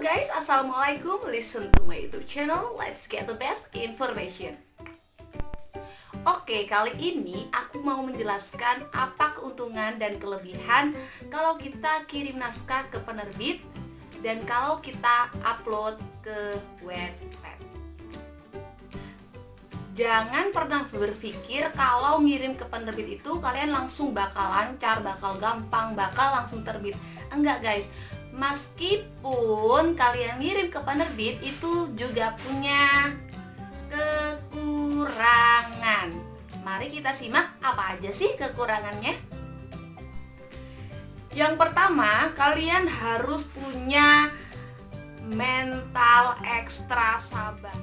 guys, assalamualaikum. Listen to my YouTube channel. Let's get the best information. Oke, kali ini aku mau menjelaskan apa keuntungan dan kelebihan kalau kita kirim naskah ke penerbit dan kalau kita upload ke Wattpad. Jangan pernah berpikir kalau ngirim ke penerbit itu kalian langsung bakal lancar, bakal gampang, bakal langsung terbit. Enggak guys, meskipun kalian ngirim ke penerbit itu juga punya kekurangan. Mari kita simak apa aja sih kekurangannya. Yang pertama, kalian harus punya mental ekstra sabar.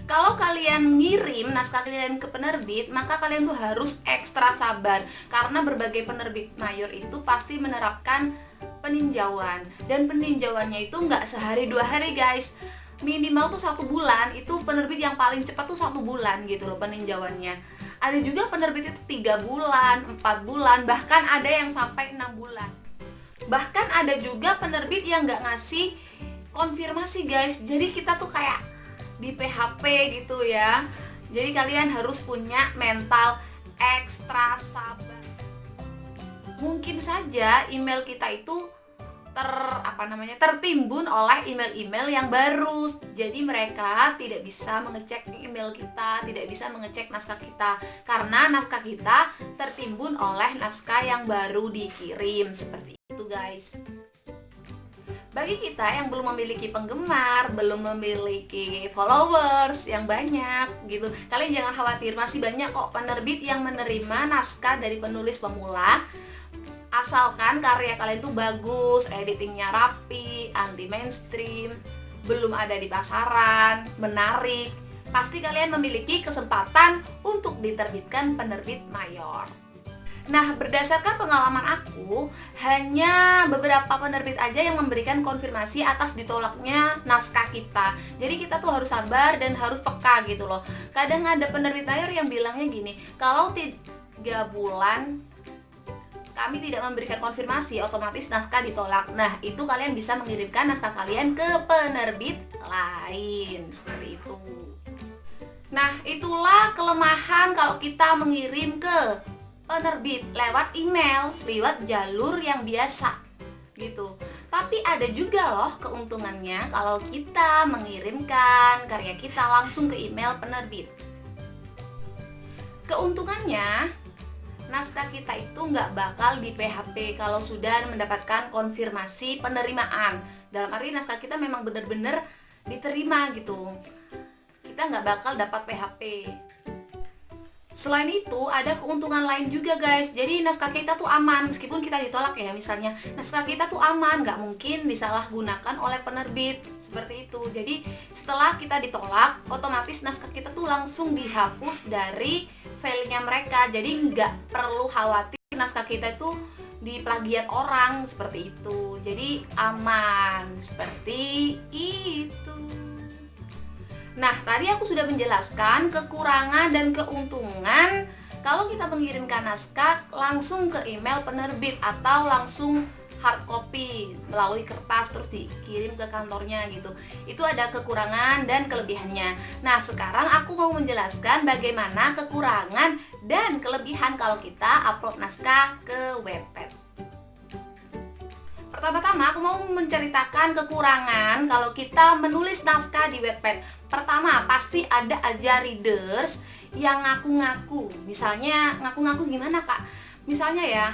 Kalau kalian ngirim naskah kalian ke penerbit, maka kalian tuh harus ekstra sabar karena berbagai penerbit mayor itu pasti menerapkan peninjauan, dan peninjauannya itu nggak sehari 2 hari guys, minimal tuh 1 bulan. Itu penerbit yang paling cepat tuh 1 bulan gitu loh peninjauannya. Ada juga penerbit itu 3 bulan, 4 bulan, bahkan ada yang sampai 6 bulan. Bahkan ada juga penerbit yang nggak ngasih konfirmasi guys, jadi kita tuh kayak di PHP gitu ya. Jadi kalian harus punya mental ekstra sabar. Mungkin saja email kita itu tertimbun oleh email-email yang baru. Jadi mereka tidak bisa mengecek email kita, tidak bisa mengecek naskah kita karena naskah kita tertimbun oleh naskah yang baru dikirim. Seperti itu guys. Bagi kita yang belum memiliki penggemar, belum memiliki followers yang banyak gitu, kalian jangan khawatir, masih banyak kok penerbit yang menerima naskah dari penulis pemula. Asalkan karya kalian tuh bagus, editingnya rapi, anti mainstream, belum ada di pasaran, menarik, pasti kalian memiliki kesempatan untuk diterbitkan penerbit mayor. Nah, berdasarkan pengalaman aku, hanya beberapa penerbit aja yang memberikan konfirmasi atas ditolaknya naskah kita. Jadi kita tuh harus sabar dan harus peka gitu loh. Kadang ada penerbit mayor yang bilangnya gini, kalau 3 bulan kami tidak memberikan konfirmasi, otomatis naskah ditolak. Nah, itu kalian bisa mengirimkan naskah kalian ke penerbit lain. Seperti itu. Nah, itulah kelemahan kalau kita mengirim ke penerbit lewat email, lewat jalur yang biasa gitu. Tapi ada juga loh keuntungannya kalau kita mengirimkan karya kita langsung ke email penerbit. Keuntungannya, naskah kita itu nggak bakal di PHP kalau sudah mendapatkan konfirmasi penerimaan. Dalam arti naskah kita memang benar-benar diterima gitu. Kita nggak bakal dapat PHP. Selain itu, ada keuntungan lain juga guys. Jadi naskah kita tuh aman, meskipun kita ditolak ya misalnya, naskah kita tuh aman, nggak mungkin disalahgunakan oleh penerbit. Seperti itu. Jadi setelah kita ditolak, otomatis naskah kita tuh langsung dihapus dari filenya mereka. Jadi nggak perlu khawatir naskah kita itu diplagiat orang, seperti itu. Jadi aman, seperti itu. Nah, tadi aku sudah menjelaskan kekurangan dan keuntungan kalau kita mengirimkan naskah langsung ke email penerbit atau langsung hard copy melalui kertas terus dikirim ke kantornya gitu. Itu ada kekurangan dan kelebihannya. Nah, sekarang aku mau menjelaskan bagaimana kekurangan dan kelebihan kalau kita upload naskah ke Wattpad. Pertama-tama aku mau menceritakan kekurangan kalau kita menulis naskah di Wattpad. Pertama, pasti ada aja readers yang ngaku-ngaku. Misalnya, ngaku-ngaku gimana kak? Misalnya ya,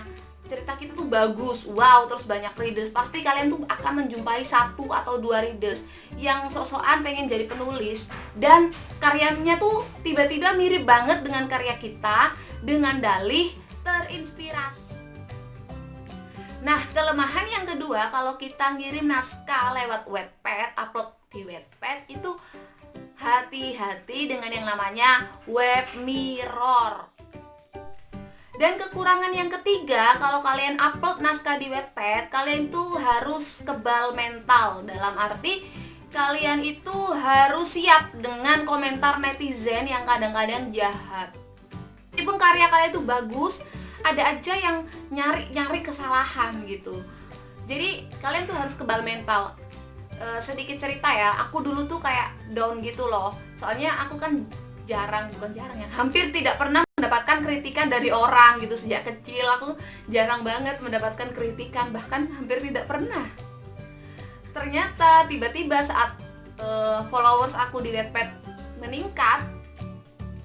cerita kita tuh bagus, wow, terus banyak readers. Pasti kalian tuh akan menjumpai 1 atau 2 readers yang sok-sokan pengen jadi penulis. Dan karyanya tuh tiba-tiba mirip banget dengan karya kita dengan dalih terinspirasi. Nah, kelemahan yang kedua kalau kita ngirim naskah lewat Wattpad, upload di Wattpad, itu hati-hati dengan yang namanya web mirror. Dan kekurangan yang ketiga, kalau kalian upload naskah di Wattpad, kalian tuh harus kebal mental. Dalam arti, kalian itu harus siap dengan komentar netizen yang kadang-kadang jahat. Meskipun karya kalian itu bagus, ada aja yang nyari kesalahan gitu. Jadi kalian tuh harus kebal mental. sedikit cerita ya, aku dulu tuh kayak down gitu loh. Soalnya aku kan bukan jarang ya, hampir tidak pernah mendapatkan kritikan dari orang gitu. Sejak kecil aku jarang banget mendapatkan kritikan, bahkan hampir tidak pernah. Ternyata tiba-tiba saat followers aku di Wattpad meningkat,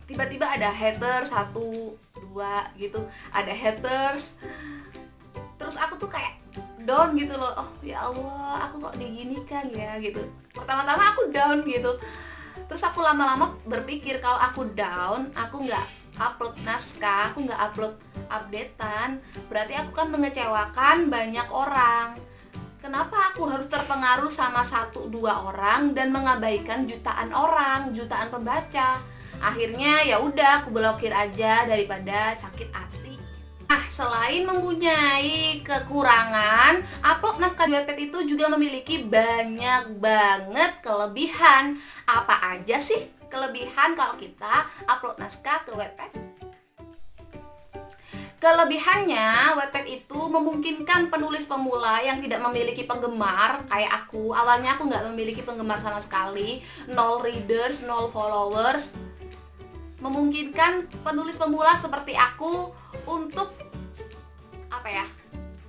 tiba-tiba ada haters 1, 2 gitu, ada haters. Terus aku tuh kayak down gitu loh. Oh ya Allah, aku kok diginikan ya gitu. Pertama-tama aku down gitu. Terus aku lama-lama berpikir, kalau aku down, aku nggak upload naskah, aku nggak upload updatean, berarti aku kan mengecewakan banyak orang. Kenapa aku harus terpengaruh sama 1-2 orang dan mengabaikan jutaan orang, jutaan pembaca? Akhirnya ya udah, aku blokir aja daripada sakit hati. Nah, selain mempunyai kekurangan, upload naskah di Wattpad itu juga memiliki banyak banget kelebihan. Apa aja sih kelebihan kalau kita upload naskah ke Wattpad? Kelebihannya, Wattpad itu memungkinkan penulis pemula yang tidak memiliki penggemar kayak aku. Awalnya aku nggak memiliki penggemar sama sekali, 0 readers, 0 followers. Memungkinkan penulis pemula seperti aku untuk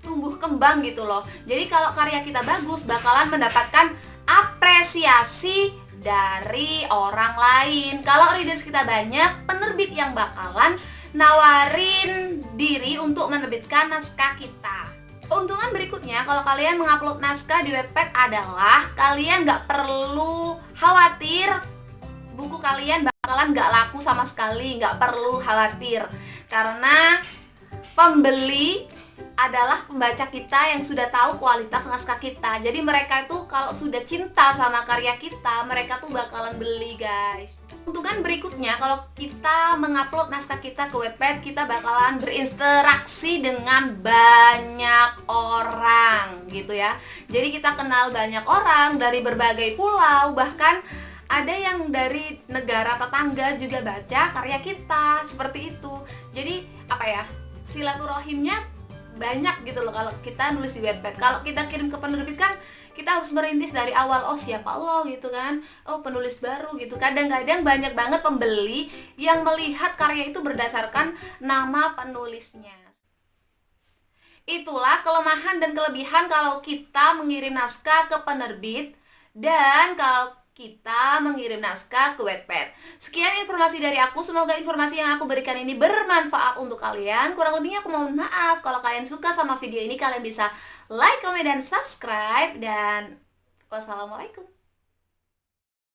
tumbuh kembang gitu loh. Jadi kalau karya kita bagus, bakalan mendapatkan apresiasi dari orang lain. Kalau readers kita banyak, penerbit yang bakalan nawarin diri untuk menerbitkan naskah kita. Keuntungan berikutnya kalau kalian mengupload naskah di Wattpad adalah kalian nggak perlu khawatir buku kalian bakalan nggak laku sama sekali. Nggak perlu khawatir, karena pembeli adalah pembaca kita yang sudah tahu kualitas naskah kita. Jadi mereka itu kalau sudah cinta sama karya kita, mereka tuh bakalan beli, guys. Keuntungan berikutnya, kalau kita mengupload naskah kita ke Wattpad, kita bakalan berinteraksi dengan banyak orang gitu ya. Jadi kita kenal banyak orang dari berbagai pulau, bahkan ada yang dari negara tetangga juga baca karya kita, seperti itu. Jadi silaturahimnya banyak gitu loh kalau kita nulis di Wattpad. Kalau kita kirim ke penerbit kan kita harus merintis dari awal. Oh, siapa lo gitu kan, oh penulis baru gitu. Kadang-kadang banyak banget pembeli yang melihat karya itu berdasarkan nama penulisnya. Itulah kelemahan dan kelebihan kalau kita mengirim naskah ke penerbit dan kalau kita mengirim naskah ke Wattpad. Sekian informasi dari aku. Semoga informasi yang aku berikan ini bermanfaat untuk kalian. Kurang lebihnya aku mohon maaf. Kalau kalian suka sama video ini, kalian bisa like, comment, dan subscribe. Dan wassalamualaikum.